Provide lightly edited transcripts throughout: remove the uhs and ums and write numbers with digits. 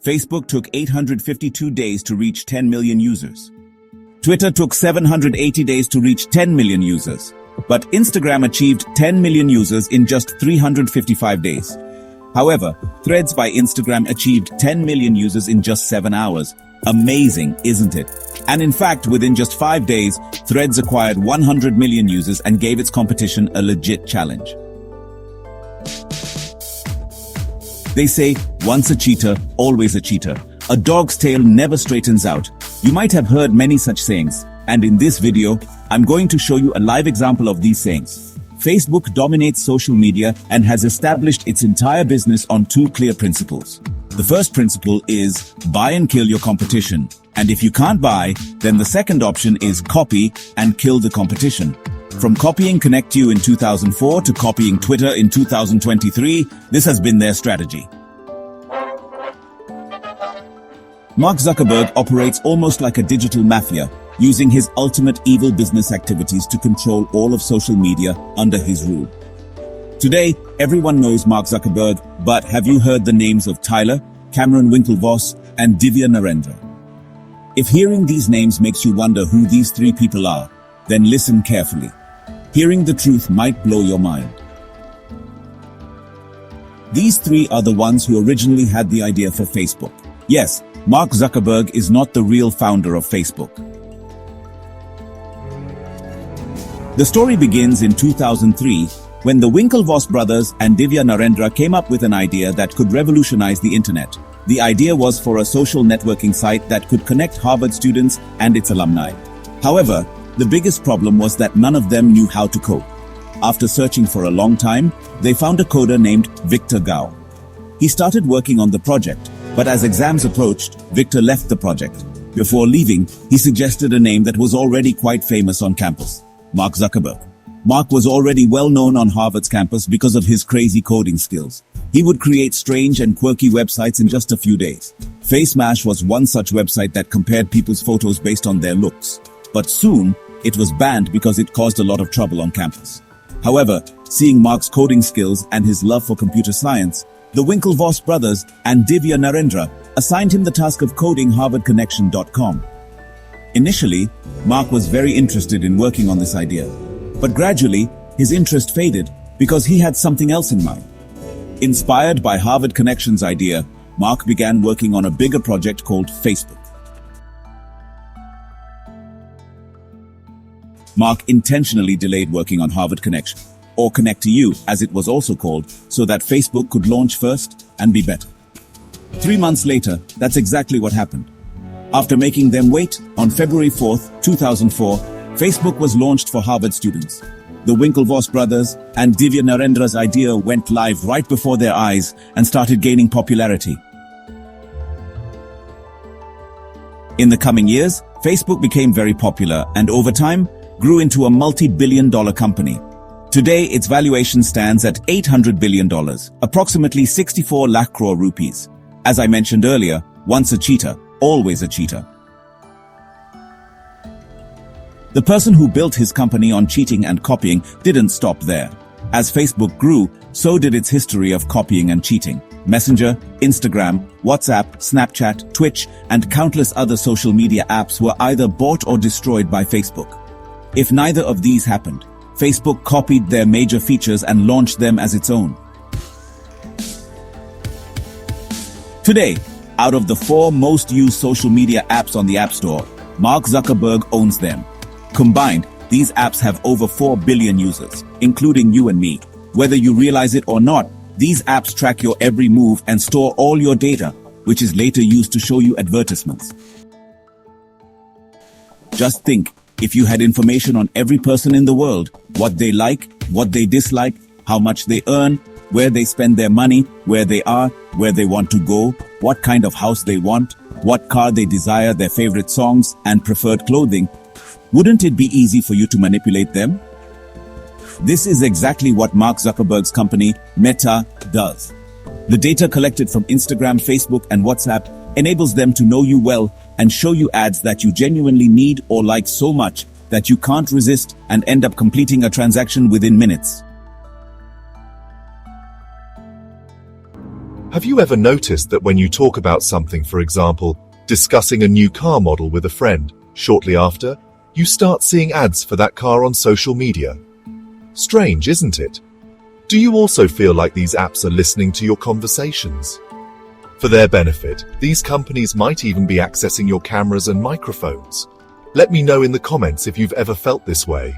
Facebook took 852 days to reach 10 million users. Twitter took 780 days to reach 10 million users. But Instagram achieved 10 million users in just 355 days. However, Threads by Instagram achieved 10 million users in just 7 hours. Amazing, isn't it? And in fact, within just 5 days, Threads acquired 100 million users and gave its competition a legit challenge. They say, once a cheater, always a cheater. A dog's tail never straightens out. You might have heard many such sayings, and in this video, I'm going to show you a live example of these sayings. Facebook dominates social media and has established its entire business on 2 clear principles. The first principle is buy and kill your competition. And if you can't buy, then the second option is copy and kill the competition. From copying ConnectU in 2004 to copying Twitter in 2023, this has been their strategy. Mark Zuckerberg operates almost like a digital mafia, using his ultimate evil business activities to control all of social media under his rule. Today, everyone knows Mark Zuckerberg, but have you heard the names of Tyler, Cameron Winklevoss, and Divya Narendra? If hearing these names makes you wonder who these 3 people are, then listen carefully. Hearing the truth might blow your mind. These 3 are the ones who originally had the idea for Facebook. Yes, Mark Zuckerberg is not the real founder of Facebook. The story begins in 2003, when the Winklevoss brothers and Divya Narendra came up with an idea that could revolutionize the internet. The idea was for a social networking site that could connect Harvard students and its alumni. However, the biggest problem was that none of them knew how to code. After searching for a long time, they found a coder named Victor Gao. He started working on the project, but as exams approached, Victor left the project. Before leaving, he suggested a name that was already quite famous on campus: Mark Zuckerberg. Mark was already well known on Harvard's campus because of his crazy coding skills. He would create strange and quirky websites in just a few days. FaceMash was one such website that compared people's photos based on their looks. But soon, it was banned because it caused a lot of trouble on campus. However, seeing Mark's coding skills and his love for computer science, the Winklevoss brothers and Divya Narendra assigned him the task of coding HarvardConnection.com. Initially, Mark was very interested in working on this idea, but gradually, his interest faded because he had something else in mind. Inspired by Harvard Connection's idea, Mark began working on a bigger project called Facebook. Mark intentionally delayed working on Harvard Connection, or ConnectU as it was also called, so that Facebook could launch first and be better. 3 months later, that's exactly what happened. After making them wait, on February 4, 2004, Facebook was launched for Harvard students. The Winklevoss brothers and Divya Narendra's idea went live right before their eyes and started gaining popularity. In the coming years, Facebook became very popular and over time, grew into a multi-billion-dollar company. Today, its valuation stands at $800 billion, approximately 64 lakh crore rupees. As I mentioned earlier, once a cheater, always a cheater. The person who built his company on cheating and copying didn't stop there. As Facebook grew, so did its history of copying and cheating. Messenger, Instagram, WhatsApp, Snapchat, Twitch, and countless other social media apps were either bought or destroyed by Facebook. If neither of these happened, Facebook copied their major features and launched them as its own. Today, out of the 4 most used social media apps on the App Store, Mark Zuckerberg owns them. Combined, these apps have over 4 billion users, including you and me. Whether you realize it or not, these apps track your every move and store all your data, which is later used to show you advertisements. Just think, if you had information on every person in the world, what they like, what they dislike, how much they earn, where they spend their money, where they are, where they want to go, what kind of house they want, what car they desire, their favorite songs, and preferred clothing, wouldn't it be easy for you to manipulate them? This is exactly what Mark Zuckerberg's company, Meta, does. The data collected from Instagram, Facebook, and WhatsApp enables them to know you well and show you ads that you genuinely need or like so much that you can't resist and end up completing a transaction within minutes. Have you ever noticed that when you talk about something, for example, discussing a new car model with a friend, shortly after, you start seeing ads for that car on social media? Strange, isn't it? Do you also feel like these apps are listening to your conversations? For their benefit, these companies might even be accessing your cameras and microphones. Let me know in the comments if you've ever felt this way.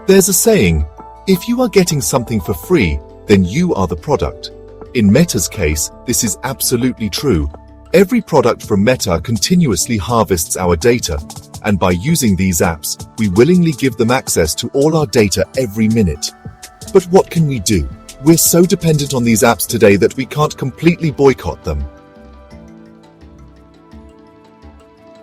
There's a saying, if you are getting something for free, then you are the product. In Meta's case, this is absolutely true. Every product from Meta continuously harvests our data, and by using these apps, we willingly give them access to all our data every minute. But what can we do? We're so dependent on these apps today that we can't completely boycott them.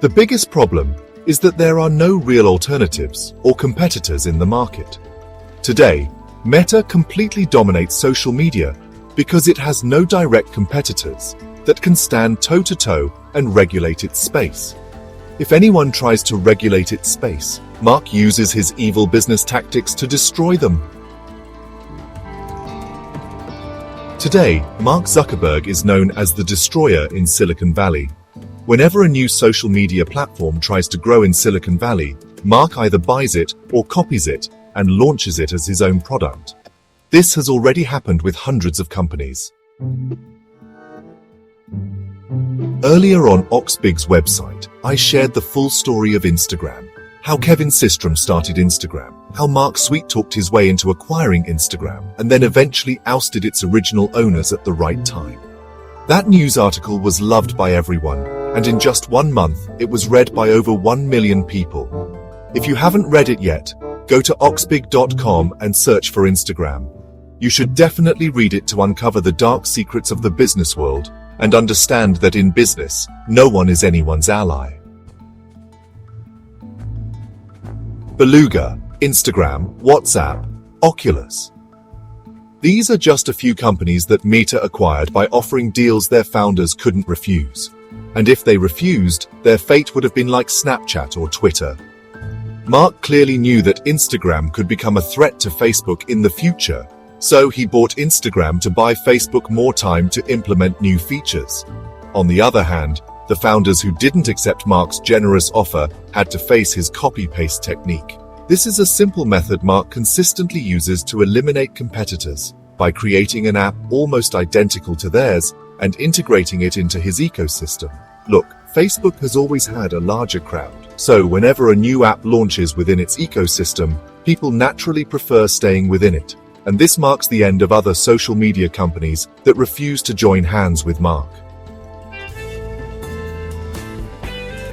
The biggest problem is that there are no real alternatives or competitors in the market. Today, Meta completely dominates social media because it has no direct competitors that can stand toe-to-toe and regulate its space. If anyone tries to regulate its space, Mark uses his evil business tactics to destroy them. Today, Mark Zuckerberg is known as the Destroyer in Silicon Valley. Whenever a new social media platform tries to grow in Silicon Valley, Mark either buys it or copies it and launches it as his own product. This has already happened with hundreds of companies. Earlier on OxBig's website, I shared the full story of Instagram. How Kevin Systrom started Instagram, how Mark sweet-talked his way into acquiring Instagram, and then eventually ousted its original owners at the right time. That news article was loved by everyone, and in just 1 month, it was read by over 1 million people. If you haven't read it yet, go to oxbig.com and search for Instagram. You should definitely read it to uncover the dark secrets of the business world and understand that in business, no one is anyone's ally. Beluga, Instagram, WhatsApp, Oculus. These are just a few companies that Meta acquired by offering deals their founders couldn't refuse. And if they refused, their fate would have been like Snapchat or Twitter. Mark clearly knew that Instagram could become a threat to Facebook in the future, so he bought Instagram to buy Facebook more time to implement new features. On the other hand, the founders who didn't accept Mark's generous offer had to face his copy-paste technique. This is a simple method Mark consistently uses to eliminate competitors by creating an app almost identical to theirs and integrating it into his ecosystem. Look, Facebook has always had a larger crowd, so whenever a new app launches within its ecosystem, people naturally prefer staying within it. And this marks the end of other social media companies that refuse to join hands with Mark.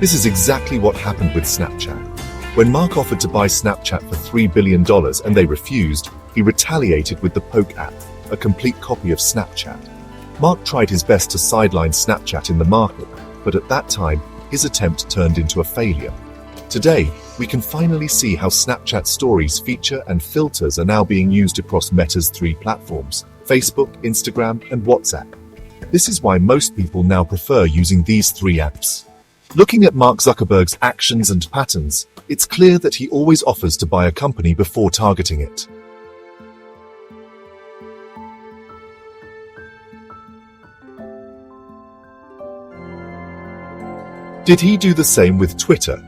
This is exactly what happened with Snapchat. When Mark offered to buy Snapchat for $3 billion and they refused, he retaliated with the Poke app, a complete copy of Snapchat. Mark tried his best to sideline Snapchat in the market, but at that time, his attempt turned into a failure. Today, we can finally see how Snapchat Stories feature and filters are now being used across Meta's 3 platforms, Facebook, Instagram, and WhatsApp. This is why most people now prefer using these 3 apps. Looking at Mark Zuckerberg's actions and patterns, it's clear that he always offers to buy a company before targeting it. Did he do the same with Twitter?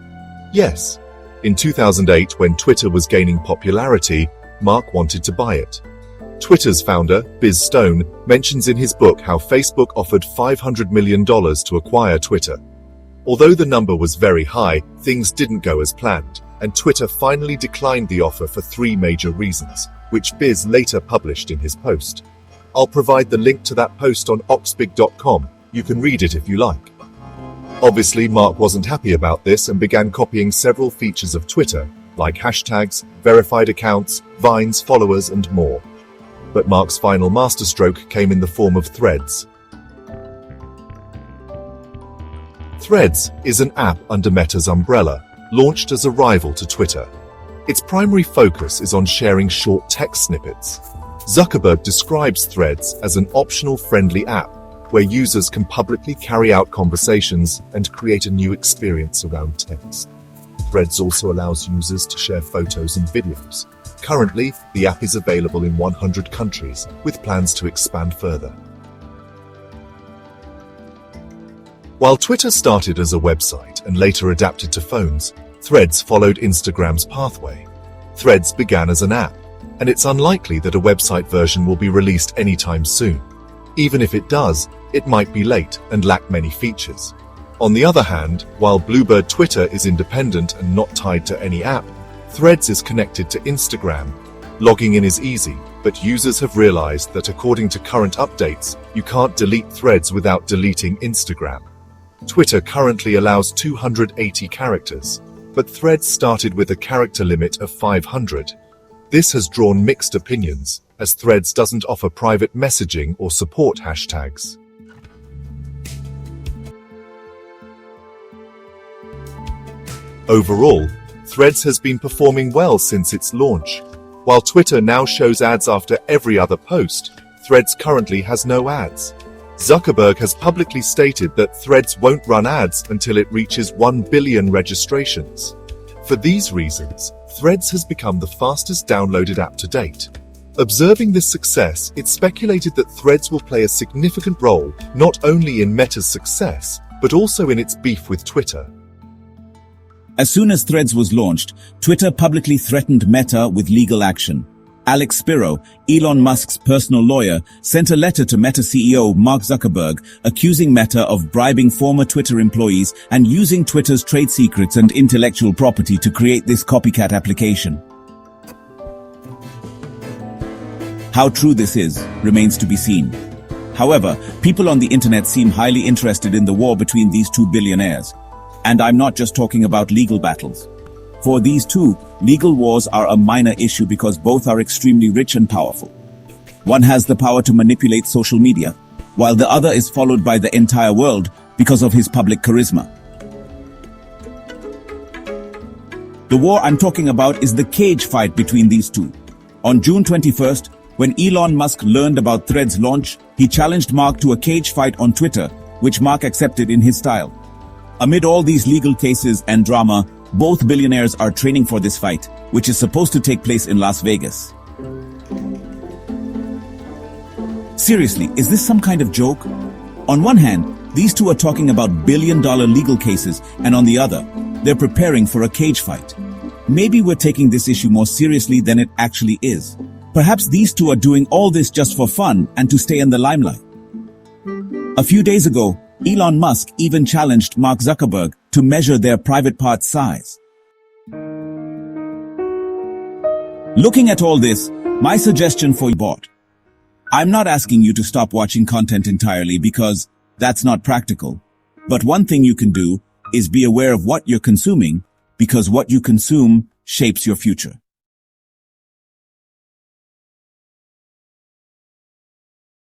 Yes. In 2008, when Twitter was gaining popularity, Mark wanted to buy it. Twitter's founder, Biz Stone, mentions in his book how Facebook offered $500 million to acquire Twitter. Although the number was very high, things didn't go as planned, and Twitter finally declined the offer for 3 major reasons, which Biz later published in his post. I'll provide the link to that post on oxbig.com. You can read it if you like. Obviously, Mark wasn't happy about this and began copying several features of Twitter, like hashtags, verified accounts, vines, followers, and more. But Mark's final masterstroke came in the form of Threads. Threads is an app under Meta's umbrella, launched as a rival to Twitter. Its primary focus is on sharing short text snippets. Zuckerberg describes Threads as an optional friendly app, where users can publicly carry out conversations and create a new experience around text. Threads also allows users to share photos and videos. Currently, the app is available in 100 countries, with plans to expand further. While Twitter started as a website and later adapted to phones, Threads followed Instagram's pathway. Threads began as an app, and it's unlikely that a website version will be released anytime soon. Even if it does, it might be late and lack many features. On the other hand, while Bluebird Twitter is independent and not tied to any app, Threads is connected to Instagram. Logging in is easy, but users have realized that according to current updates, you can't delete Threads without deleting Instagram. Twitter currently allows 280 characters, but Threads started with a character limit of 500. This has drawn mixed opinions, as Threads doesn't offer private messaging or support hashtags. Overall, Threads has been performing well since its launch. While Twitter now shows ads after every other post, Threads currently has no ads. Zuckerberg has publicly stated that Threads won't run ads until it reaches 1 billion registrations. For these reasons, Threads has become the fastest downloaded app to date. Observing this success, it's speculated that Threads will play a significant role not only in Meta's success, but also in its beef with Twitter. As soon as Threads was launched, Twitter publicly threatened Meta with legal action. Alex Spiro, Elon Musk's personal lawyer, sent a letter to Meta CEO Mark Zuckerberg accusing Meta of bribing former Twitter employees and using Twitter's trade secrets and intellectual property to create this copycat application. How true this is remains to be seen. However, people on the internet seem highly interested in the war between these two billionaires. And I'm not just talking about legal battles. For these two, legal wars are a minor issue because both are extremely rich and powerful. One has the power to manipulate social media, while the other is followed by the entire world because of his public charisma. The war I'm talking about is the cage fight between these two. On June 21st, when Elon Musk learned about Threads' launch, he challenged Mark to a cage fight on Twitter, which Mark accepted in his style. Amid all these legal cases and drama, both billionaires are training for this fight, which is supposed to take place in Las Vegas. Seriously, is this some kind of joke? On one hand, these two are talking about billion-dollar legal cases, and on the other, they're preparing for a cage fight. Maybe we're taking this issue more seriously than it actually is. Perhaps these two are doing all this just for fun and to stay in the limelight. A few days ago, Elon Musk even challenged Mark Zuckerberg to measure their private part size. Looking at all this, my suggestion for you bot. I'm not asking you to stop watching content entirely because that's not practical. But one thing you can do is be aware of what you're consuming because what you consume shapes your future.